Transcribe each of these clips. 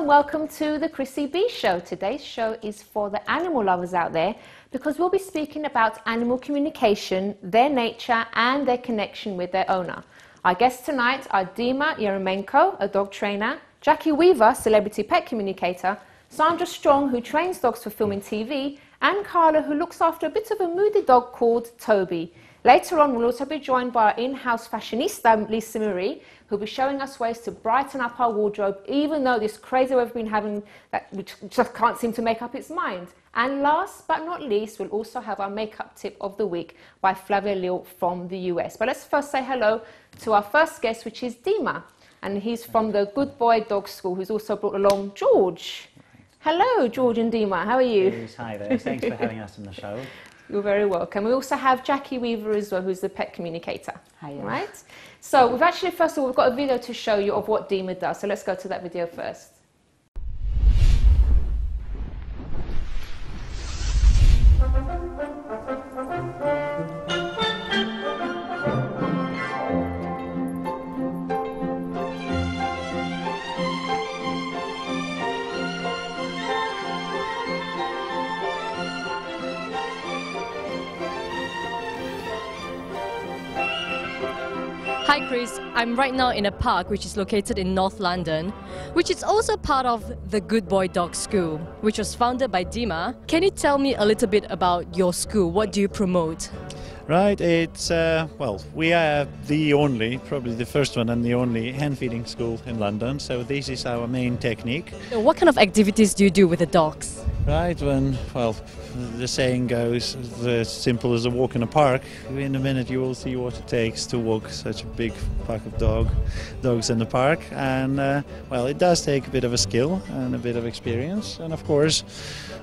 and welcome to the Crissy B show. Today's show is for the animal lovers out there because we'll be speaking about animal communication, their nature and their connection with their owner. Our guests tonight are Dima Yeremenko, a dog trainer, Jackie Weaver, celebrity pet communicator, Sandra Strong, who trains dogs for film and TV, and Carla, who looks after a bit of a moody dog called Toby. Later on, we'll also be joined by our in-house fashionista, Lisa Marie, who'll be showing us ways to brighten up our wardrobe, even though this crazy we've been having that we just can't seem to make up its mind. And last but not least, we'll also have our makeup tip of the week by Flavia Lil from the US. But let's first say hello to our first guest, which is Dima. And he's from the Good Boy Dog School, who's also brought along George. Hello, George and Dima. How are you? Yes, hi there. Thanks for having us on the show. You're very welcome. We also have Jackie Weaver as well, who's the pet communicator. Hi. Right? So we've actually, first of all, we've got a video to show you of what Dima does. So let's go to that video first. Hi Chris, I'm right now in a park which is located in North London, which is also part of the Good Boy Dog School, which was founded by Dima. Can you tell me a little bit about your school? What do you promote? Right, it's, well, we are the only, probably the first one and the only hand feeding school in London, so this is our main technique. What kind of activities do you do with the dogs? Right, when, well, the saying goes, as simple as a walk in a park, in a minute you will see what it takes to walk such a big pack of dogs in the park, and, well, it does take a bit of a skill and a bit of experience, and of course,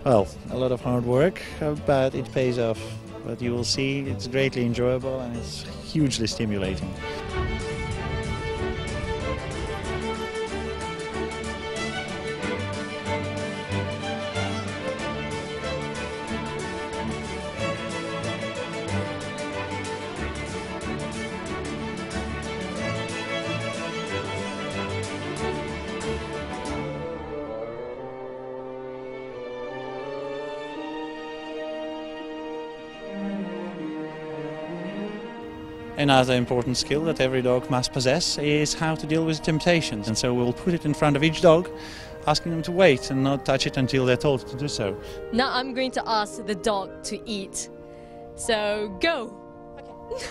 well, a lot of hard work, but it pays off. But you will see it's greatly enjoyable and it's hugely stimulating. Another important skill that every dog must possess is how to deal with temptations, and so we'll put it in front of each dog, asking them to wait and not touch it until they're told to do so. Now I'm going to ask the dog to eat. So go! Okay.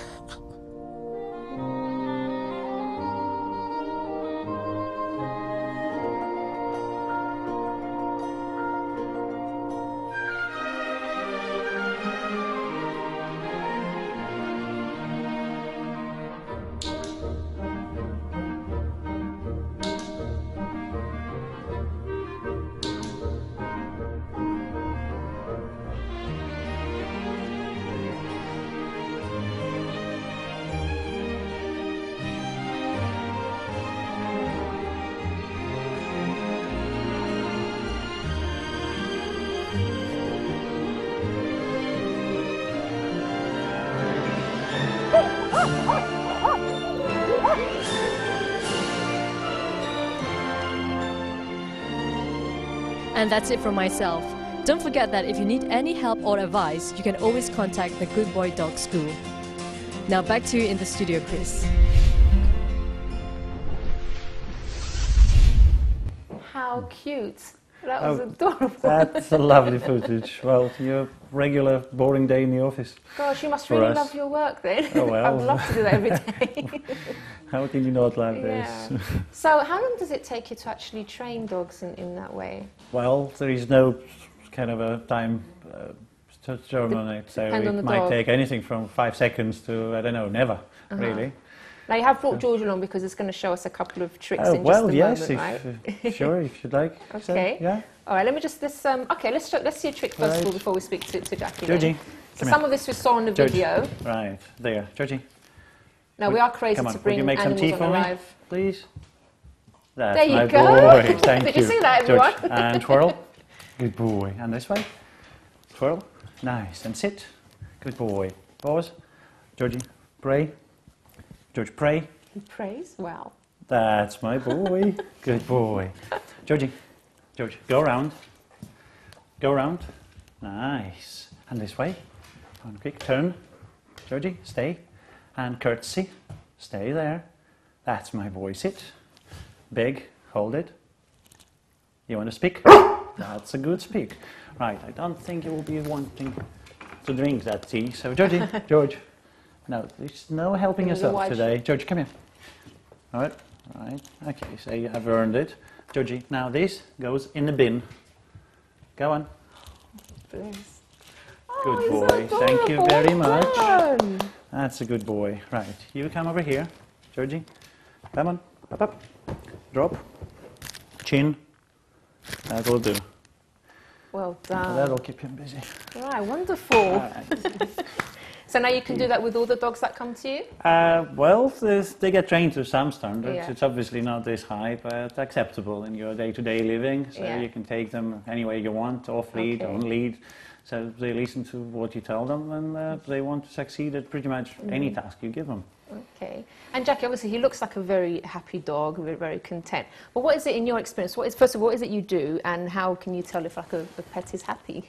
And that's it from myself. Don't forget that if you need any help or advice, you can always contact the Good Boy Dog School. Now back to you in the studio, Chris. How cute. That was adorable. That's a lovely footage. Well, your regular boring day in the office. Gosh, you must really love your work then. Oh, well. I'd love to do that every day. How can you not love Yeah. this? So how long does it take you to actually train dogs in that way? Well, there is no kind of a time shown on it, so it might take anything from 5 seconds to, I don't know, never, really. Now you have brought George along because it's going to show us a couple of tricks in well, just a yes, moment, right? Sure, if you'd like. Okay. So, yeah. All right. Let me just let's see a trick first of all before we speak to Jackie. Georgie, so some of this we saw on the video. Right there, Georgie. Now we are crazy to bring Would you make animals some tea on for arrive. me, please? That's There you my go. boy. Thank Did you. you see that, everyone? George, and twirl. Good boy. And this way. Twirl. Nice. And sit. Good boy. Pause. Georgie, pray. George, pray. He prays? Wow. That's my boy. Good boy. Georgie, George, go around. Go around. Nice. And this way. On quick turn. Georgie, stay. And curtsy. Stay there. That's my boy. Sit. Big. Hold it. You want to speak? That's a good speak. Right, I don't think you will be wanting to drink that tea. So, Georgie, George. No, there's no helping yourself today. Georgie, come here. All right. Right. Okay, so you have earned it. Georgie, now this goes in the bin. Go on. Good boy. Thank you very much. That's a good boy. Right, you come over here. Georgie, come on. Up, up. Drop. Chin. That will do. Well done. That'll keep him busy. Right, wonderful. Right. So now you can do that with all the dogs that come to you? Well, they get trained to some standards. Yeah. It's obviously not this high, but acceptable in your day-to-day living. So Yeah. you can take them any way you want, off lead, Okay. on lead. So they listen to what you tell them, and they want to succeed at pretty much any task you give them. Okay. And Jackie, obviously, he looks like a very happy dog, very content. But what is it in your experience? First of all, what is it you do, and how can you tell if like a pet is happy?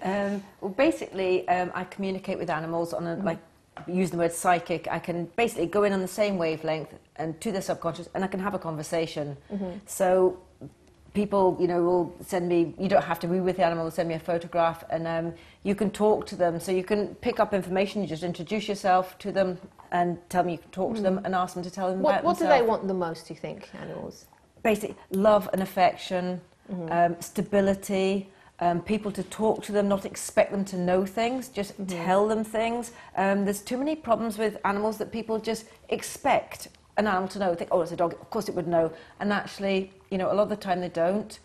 Well, basically, I communicate with animals on a, like, use the word psychic. I can basically go in on the same wavelength and to their subconscious, and I can have a conversation. So people, you know, will send me, you don't have to be with the animal, they'll send me a photograph, and you can talk to them. So you can pick up information, you just introduce yourself to them and tell me you can talk to them and ask them to tell them about What do themselves. they want the most, do you think, animals? Basically, love and affection, stability, people to talk to them, not expect them to know things, just tell them things. There's too many problems with animals that people just expect an animal to know. Think, oh, it's a dog, of course it would know. And actually, you know, a lot of the time they don't.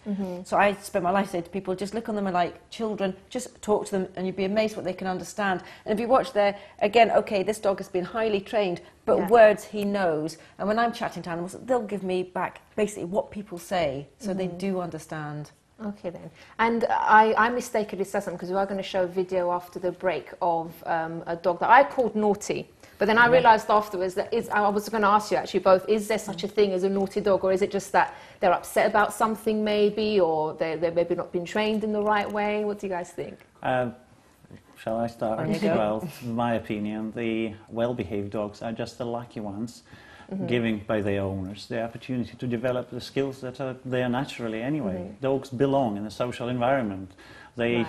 So I spend my life saying to people, just look on them like children, just talk to them and you'd be amazed what they can understand. And if you watch there, again, okay, this dog has been highly trained, but words he knows. And when I'm chatting to animals, they'll give me back basically what people say, so they do understand. Okay then. And I mistakenly said something because we are going to show a video after the break of a dog that I called Naughty. But then I realised afterwards that I was going to ask you actually both, is there such a thing as a naughty dog, or is it just that they're upset about something maybe, or they're maybe not been trained in the right way? What do you guys think? Shall I start? On you go. Well, in my opinion, the well-behaved dogs are just the lucky ones, given by their owners the opportunity to develop the skills that are there naturally anyway. Dogs belong in a social environment. They,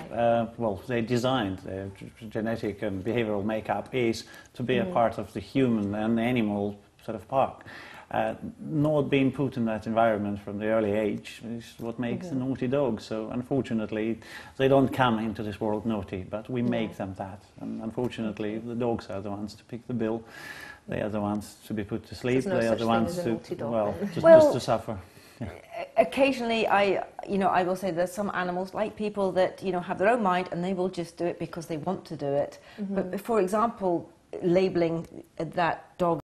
well, they designed, their genetic and behavioral makeup is to be a part of the human and animal sort of park. Not being put in that environment from the early age is what makes a naughty dog. So unfortunately, they don't come into this world naughty, but we make them that. And unfortunately, the dogs are the ones to pick the bill. They are the ones to be put to sleep. There's no They are such the thing ones as a to, naughty dog, well, then. just to suffer. Yeah. Occasionally, I will say there's some animals, like people, that, you know, have their own mind and they will just do it because they want to do it. But for example, labelling that dog